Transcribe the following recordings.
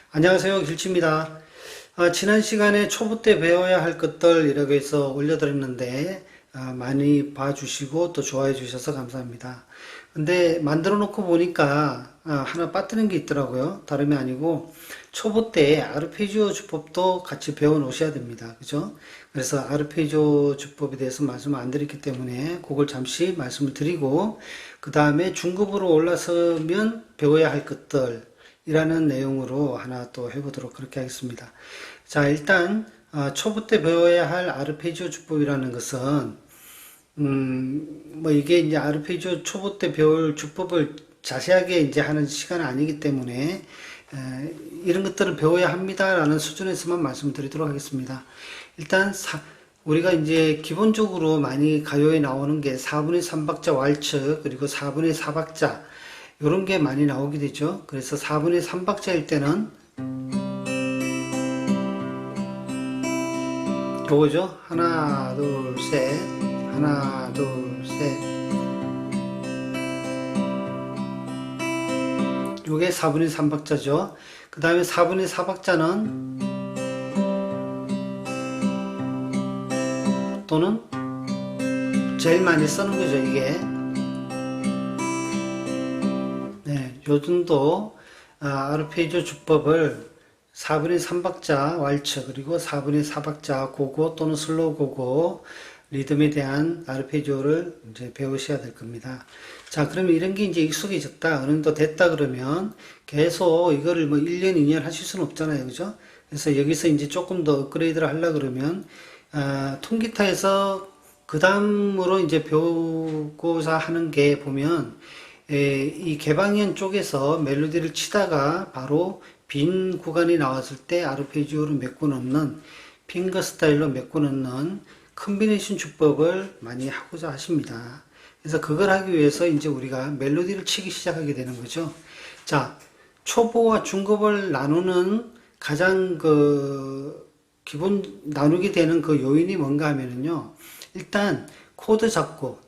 안녕하세요. 길치입니다. 지난 시간에 초보 때 배워야 할 것들이라고 해서 올려드렸는데 많이 봐주시고 또 좋아해 주셔서 감사합니다. 근데 만들어 놓고 보니까 하나 빠뜨린 게 있더라고요. 다름이 아니고 초보 때 아르페지오 주법도 같이 배워 놓으셔야 됩니다. 그죠? 그래서 아르페지오 주법에 대해서 말씀을 안 드렸기 때문에 그걸 잠시 말씀을 드리고 그 다음에 중급으로 올라서면 배워야 할 것들 이라는 내용으로 하나 또 해보도록 그렇게 하겠습니다. 자, 일단 초보 때 배워야 할 아르페지오 주법이라는 것은 뭐 이게 이제 아르페지오 초보 때 배울 주법을 자세하게 이제 하는 시간은 아니기 때문에 이런 것들을 배워야 합니다라는 수준에서만 말씀드리도록 하겠습니다. 일단 우리가 이제 기본적으로 많이 가요에 나오는 게 4분의 3박자 왈츠 그리고 4분의 4박자 이런 게 많이 나오게 되죠. 그래서 4분의 3박자일 때는 요거죠. 하나, 둘, 셋, 하나, 둘, 셋. 요게 4분의 3박자죠. 그 다음에 4분의 4박자는 또는 제일 많이 쓰는 거죠, 이게. 요 정도 아르페지오 주법을 4분의 3박자 왈츠 그리고 4분의 4박자 고고 또는 슬로우 고고 리듬에 대한 아르페지오를 이제 배우셔야 될 겁니다. 자, 그러면 이런 게 이제 익숙해졌다, 어느 정도 됐다 그러면 계속 이거를 뭐 1년, 2년 하실 수는 없잖아요. 그죠? 그래서 여기서 이제 조금 더 업그레이드를 하려 그러면 통기타에서 그 다음으로 이제 배우고자 하는 게 보면 이 개방현 쪽에서 멜로디를 치다가 바로 빈 구간이 나왔을 때 아르페지오를 메꿔 넣는 핑거 스타일로 메꿔 넣는 컨비네이션 주법을 많이 하고자 하십니다. 그래서 그걸 하기 위해서 이제 우리가 멜로디를 치기 시작하게 되는 거죠. 자, 초보와 중급을 나누는 가장 기본 나누게 되는 그 요인이 뭔가 하면은요. 일단 코드 잡고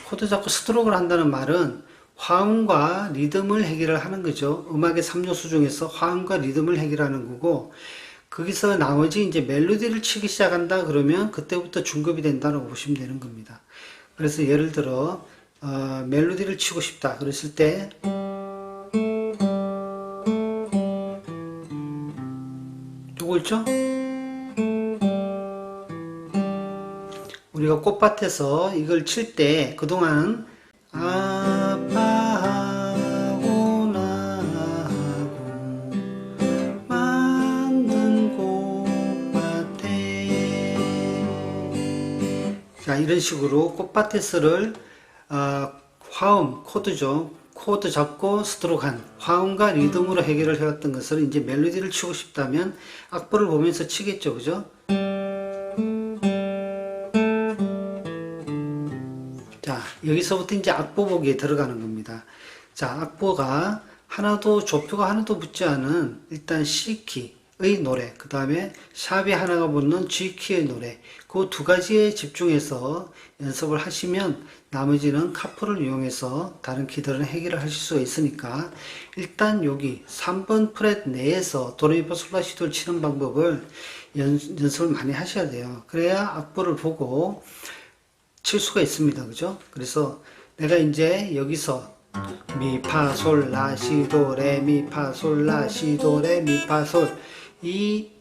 코드 잡고 스트로크를 한다는 말은 화음과 리듬을 해결을 하는 거죠. 음악의 3요소 중에서 화음과 리듬을 해결하는 거고, 거기서 나머지 이제 멜로디를 치기 시작한다 그러면 그때부터 중급이 된다고 보시면 되는 겁니다. 그래서 예를 들어 멜로디를 치고 싶다 그랬을 때 누구 있죠? 우리가 꽃밭에서 이걸 칠 때 그동안은 아빠하고 나하고 만든 꽃밭에, 자, 이런 식으로 꽃밭에서를 화음 코드죠. 코드 잡고 스트로크한 화음과 리듬으로 해결을 해왔던 것을 이제 멜로디를 치고 싶다면 악보를 보면서 치겠죠. 그죠? 자, 여기서부터 이제 악보 보기에 들어가는 겁니다. 자, 악보가 조표가 하나도 붙지 않은 일단 C키의 노래, 그 다음에 샵이 하나가 붙는 G키의 노래, 그 두 가지에 집중해서 연습을 하시면 나머지는 카프를 이용해서 다른 키들은 해결을 하실 수가 있으니까 일단 여기 3번 프렛 내에서 도레미파솔라시도를 치는 방법을 연습을 많이 하셔야 돼요. 그래야 악보를 보고 칠 수가 있습니다. 그죠? 그래서 내가 이제 여기서 미파솔라시도 레미파솔라시도 레미파솔 이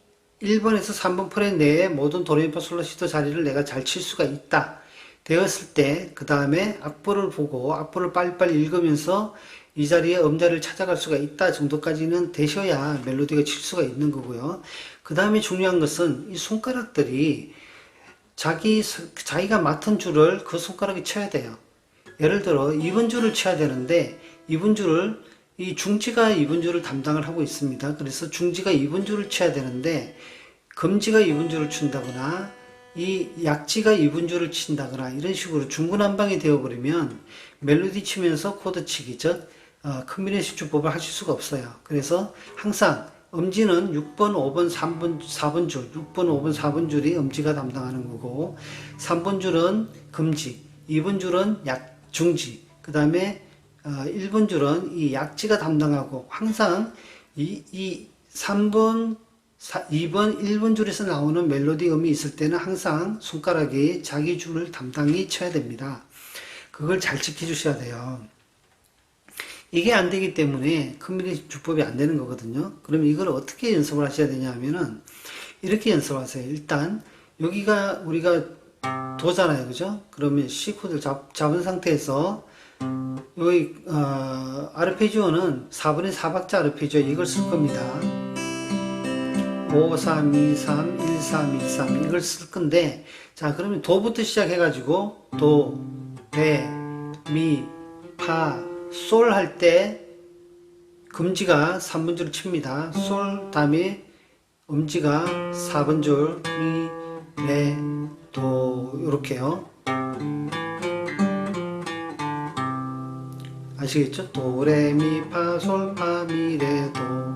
1번에서 3번 프렛 내에 모든 도레미파솔라시도 자리를 내가 잘 칠 수가 있다 되었을 때 그 다음에 악보를 보고 악보를 빨리빨리 읽으면서 이 자리에 음자리를 찾아갈 수가 있다 정도까지는 되셔야 멜로디가 칠 수가 있는 거고요. 그 다음에 중요한 것은 이 손가락들이 자기가 맡은 줄을 그 손가락이 쳐야 돼요. 예를 들어 2번 줄을 쳐야 되는데 이 중지가 2번 줄을 담당을 하고 있습니다. 그래서 중지가 2번 줄을 쳐야 되는데 금지가 2번 줄을 춘다거나 이 약지가 2번 줄을 친다거나 이런 식으로 중구난방이 되어버리면 멜로디 치면서 코드 치기 즉 컨비네이션 주법을 하실 수가 없어요. 그래서 항상 음지는 6번, 5번, 3번, 4번 줄, 6번, 5번, 4번 줄이 음지가 담당하는 거고 3번 줄은 금지, 2번 줄은 중지, 그 다음에 1번 줄은 이 약지가 담당하고 항상 이 3번, 2번, 1번 줄에서 나오는 멜로디 음이 있을 때는 항상 손가락이 자기 줄을 담당히 쳐야 됩니다. 그걸 잘 지켜주셔야 돼요. 이게 안 되기 때문에 컴비네이션 주법이 안 되는 거거든요. 그러면 이걸 어떻게 연습을 하셔야 되냐 하면은 이렇게 연습하세요. 일단 여기가 우리가 도잖아요. 그죠? 그러면 C 코드를 잡은 상태에서 여기 아르페지오는 4분의 4박자 아르페지오 이걸 쓸 겁니다. 5, 3, 2, 3, 1, 3, 2, 3 이걸 쓸 건데, 자 그러면 도부터 시작해 가지고 도, 레, 미, 파, 솔 할 때 금지가 3번 줄을 칩니다. 솔 다음에 음지가 4번 줄 미, 레, 도 이렇게요. 아시겠죠? 도, 레, 미, 파, 솔, 파, 미, 레, 도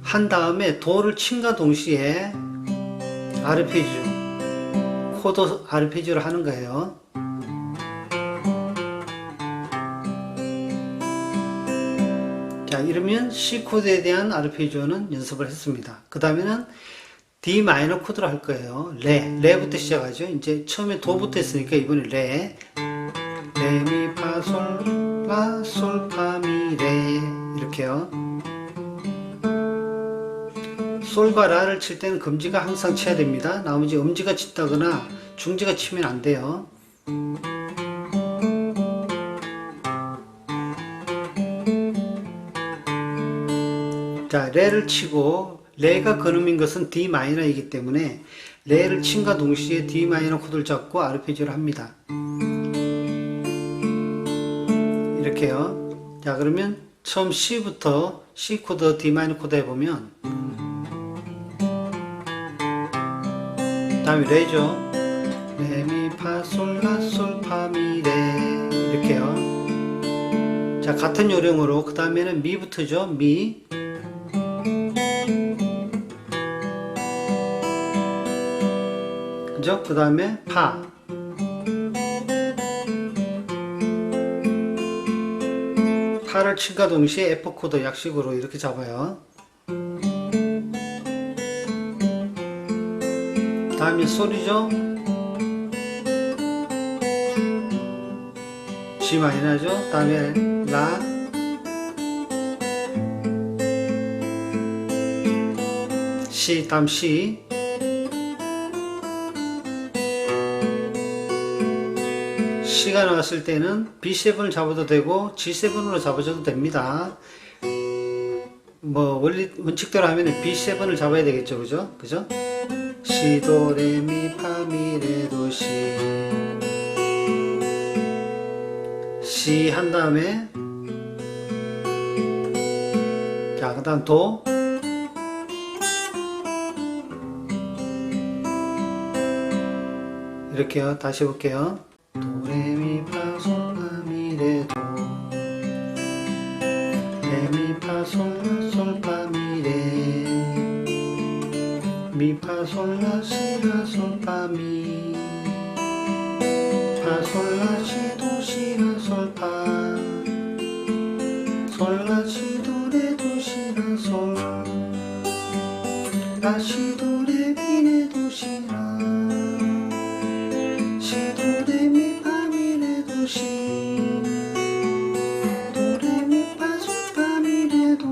한 다음에 도를 침과 동시에 아르페지오 코드 아르페지오를 하는 거예요. 자, 이러면 C 코드에 대한 아르페지오는 연습을 했습니다. 그 다음에는 D 마이너 코드로 할 거예요. 레부터 시작하죠. 이제 처음에 도부터 했으니까 이번에 레, 미, 파, 솔, 라, 솔, 파, 미, 레 이렇게요. 솔과 라를 칠 때는 금지가 항상 쳐야 됩니다. 나머지 음지가 친다거나 중지가 치면 안 돼요. 자, 레를 치고 레가 근음인 것은 D 마이너이기 때문에 레를 친과 동시에 D 마이너 코드를 잡고 아르페지오를 합니다. 이렇게요. 자, 그러면 처음 C부터 C 코드, D 마이너 코드 해보면 다음에 레죠. 레, 미, 파, 솔, 라, 솔, 파, 미, 레 이렇게요. 자, 같은 요령으로 그 다음에는 미부터죠. 미, 그죠? 그 다음에 파, 파를 친과 동시에 F 코드 약식으로 이렇게 잡아요. 다음에 솔이죠. G 마이너죠. 다음에 라, C, 다음 C, C가 나왔을 때는 B7을 잡아도 되고 G7으로 잡아줘도 됩니다. 뭐 원칙대로 하면 B7을 잡아야 되겠죠. 그죠? 그죠? 시, 도, 레, 미, 파, 미, 레, 도, 시. 시 한 다음에 자, 그 다음 도, 이렇게요. 다시 해볼게요. 도, 레, 미, 파, 솔, 파, 미, 레, 도. 레, 미, 파, 솔, 라, 솔, 파, 미, 레. 미, 파, 솔, 라, 시, 라, 솔, 파, 미. 파, 솔, 라, 시, 도, 시, 라, 솔, 파. 솔, 라, 시, 도, 레, 도, 시, 라, 솔. 라, 시, 도, 레, 미, 레, 도, 시, 라. 시, 도, 레, 미, 파, 미, 레, 도, 시. 도, 레, 미, 파, 솔, 파, 미, 레, 도.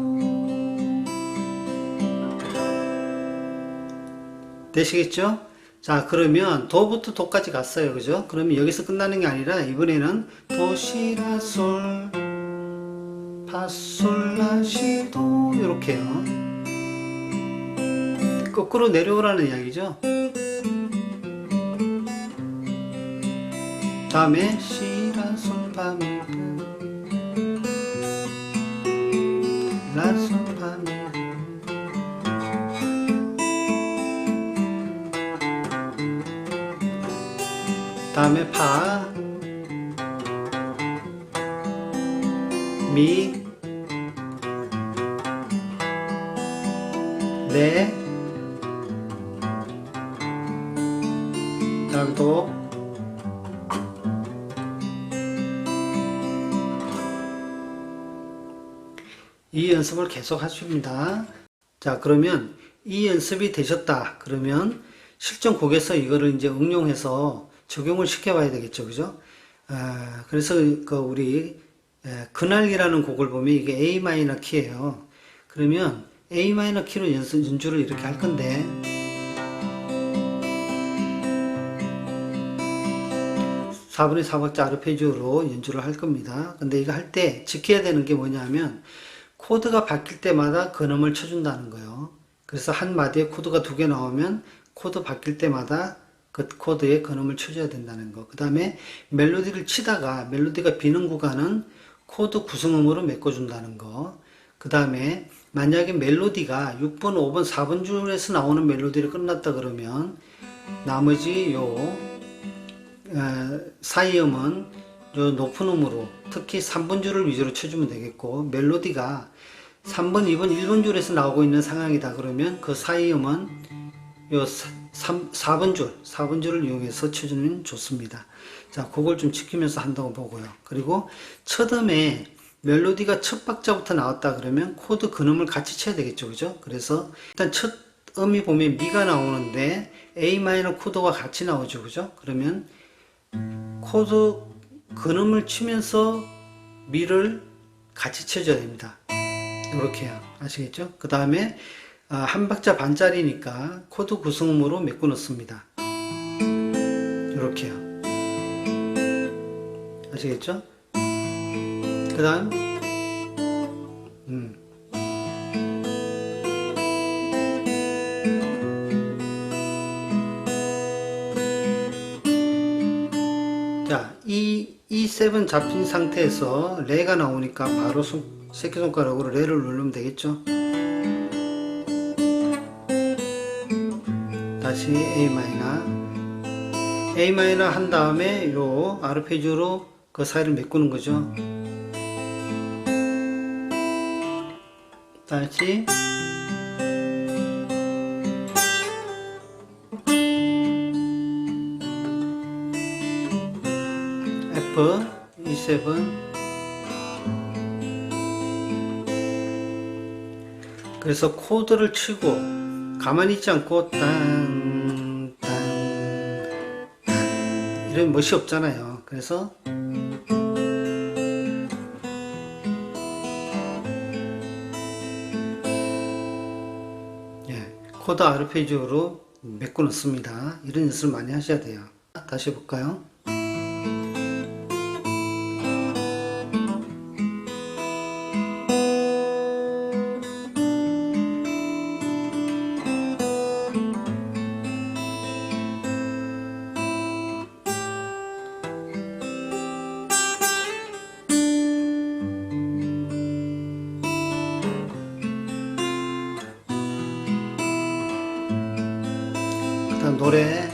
되시겠죠? 자, 그러면 도부터 도까지 갔어요. 그죠? 그러면 여기서 끝나는 게 아니라 이번에는 도, 시, 라, 솔, 파, 솔, 라, 시, 도 이렇게요. 거꾸로 내려오라는 이야기죠. 다음에 시, 라, 솔, 파, 미, 라, 솔, 파, 미. 다음에 파, 미, 레, 다음 도, 이 연습을 계속 하십니다. 자, 그러면 이 연습이 되셨다. 그러면 실전 곡에서 이거를 이제 응용해서 적용을 시켜봐야 되겠죠. 그죠? 그래서 그 우리 그날이라는 곡을 보면 이게 A 마이너 키예요. 그러면 A 마이너 키로 연주를 이렇게 할 건데 4분의 4박자 아르페지오로 연주를 할 겁니다. 근데 이거 할 때 지켜야 되는 게 뭐냐면 코드가 바뀔 때마다 근음을 쳐준다는 거예요. 그래서 한 마디에 코드가 2개 나오면 코드 바뀔 때마다 그 코드에 근음을 쳐줘야 된다는 거. 그 다음에 멜로디를 치다가 멜로디가 비는 구간은 코드 구성음으로 메꿔준다는 거. 그 다음에 만약에 멜로디가 6번, 5번, 4번 줄에서 나오는 멜로디를 끝났다 그러면 나머지 사이음은 요 높은 음으로 특히 3번 줄을 위주로 쳐주면 되겠고, 멜로디가 3번, 2번, 1번 줄에서 나오고 있는 상황이다 그러면 그 사이음은 요 4번 줄을 이용해서 쳐주면 좋습니다. 자, 그걸 좀 지키면서 한다고 보고요. 그리고 첫 음에 멜로디가 첫 박자부터 나왔다 그러면 코드 근음을 같이 쳐야 되겠죠. 그죠? 그래서 일단 첫 음이 보면 미가 나오는데 A 마이너 코드와 같이 나오죠. 그죠? 그러면 코드 근음을 치면서 미를 같이 쳐줘야 됩니다. 이렇게요. 아시겠죠? 그 다음에 한 박자 반짜리니까 코드 구성음으로 메꿔 넣습니다. 이렇게요. 아시겠죠? 그 다음 자, E7 잡힌 상태에서 레가 나오니까 바로 새끼손가락으로 레를 누르면 되겠죠? 다시 A 마이너 A 마이너 한 다음에 요 아르페지오로 그 사이를 메꾸는 거죠. 다시 F E7 그래서 코드를 치고 가만히 있지 않고 딴 이런 멋이 없잖아요. 그래서 코드 아르페지오로 메꿔 넣습니다. 이런 연습을 많이 하셔야 돼요. 다시 해볼까요? 일단 노래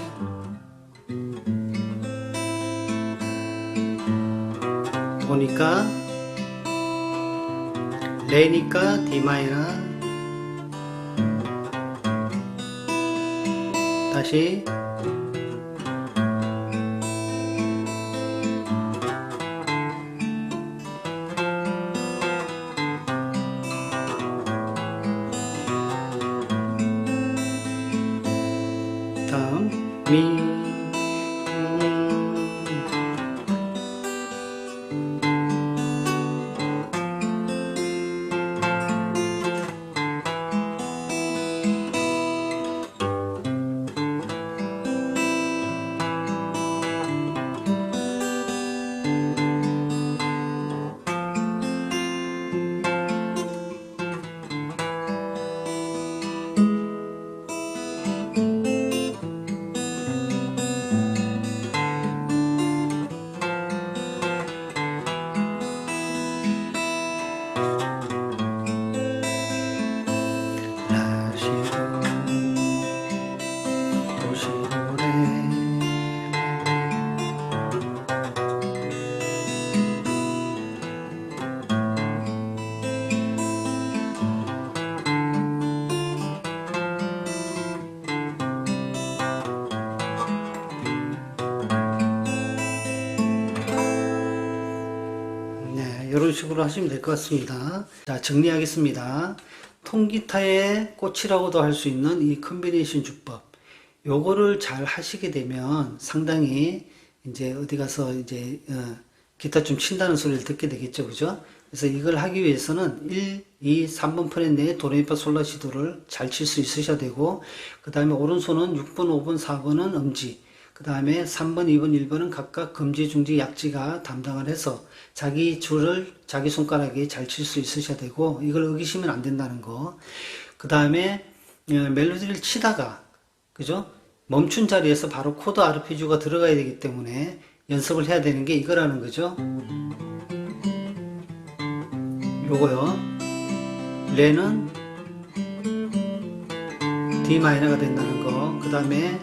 도니까 레니까 D 마이너 다시 다음 미 이런 식으로 하시면 될 것 같습니다. 자, 정리하겠습니다. 통기타의 꽃이라고도 할 수 있는 이 컨비네이션 주법. 요거를 잘 하시게 되면 상당히 이제 어디 가서 이제 기타 좀 친다는 소리를 듣게 되겠죠. 그죠? 그래서 이걸 하기 위해서는 1, 2, 3번 프렛 내에 도레미파솔라시도를 잘 칠 수 있으셔야 되고, 그 다음에 오른손은 6번, 5번, 4번은 음지, 그 다음에 3번, 2번, 1번은 각각 금지, 중지, 약지가 담당을 해서 자기 줄을 자기 손가락에 잘 칠 수 있으셔야 되고, 이걸 어기시면 안 된다는 거. 그 다음에 멜로디를 치다가, 그죠? 멈춘 자리에서 바로 코드 아르페지오가 들어가야 되기 때문에 연습을 해야 되는 게 이거라는 거죠. 요거요. 레는 D 마이너가 된다는 거. 그 다음에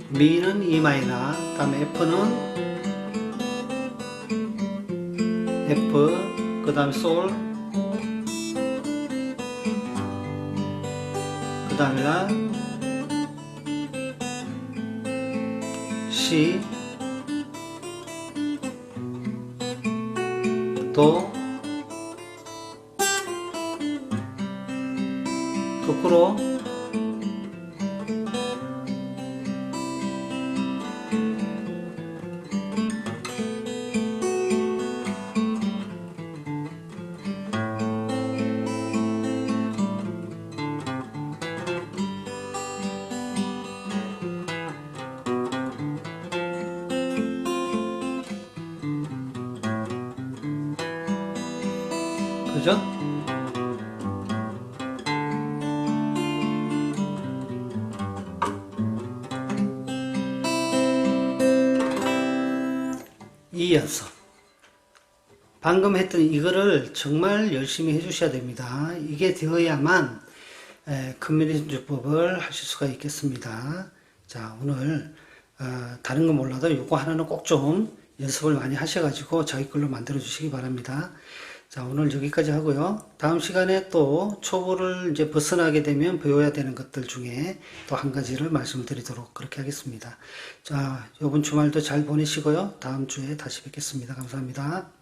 미는 E 마이너. 그 다음에 F는 F. 그 다음에 솔. 그 다음에 라. C. 도. 거꾸로. 그죠? 이 연습. 방금 했던 이거를 정말 열심히 해주셔야 됩니다. 이게 되어야만 컨비네이션 주법을 하실 수가 있겠습니다. 자, 오늘 다른 건 몰라도 이거 하나는 꼭 좀 연습을 많이 하셔가지고 자기 걸로 만들어 주시기 바랍니다. 자, 오늘 여기까지 하고요. 다음 시간에 또 초보를 이제 벗어나게 되면 배워야 되는 것들 중에 또 한 가지를 말씀드리도록 그렇게 하겠습니다. 자, 이번 주말도 잘 보내시고요. 다음 주에 다시 뵙겠습니다. 감사합니다.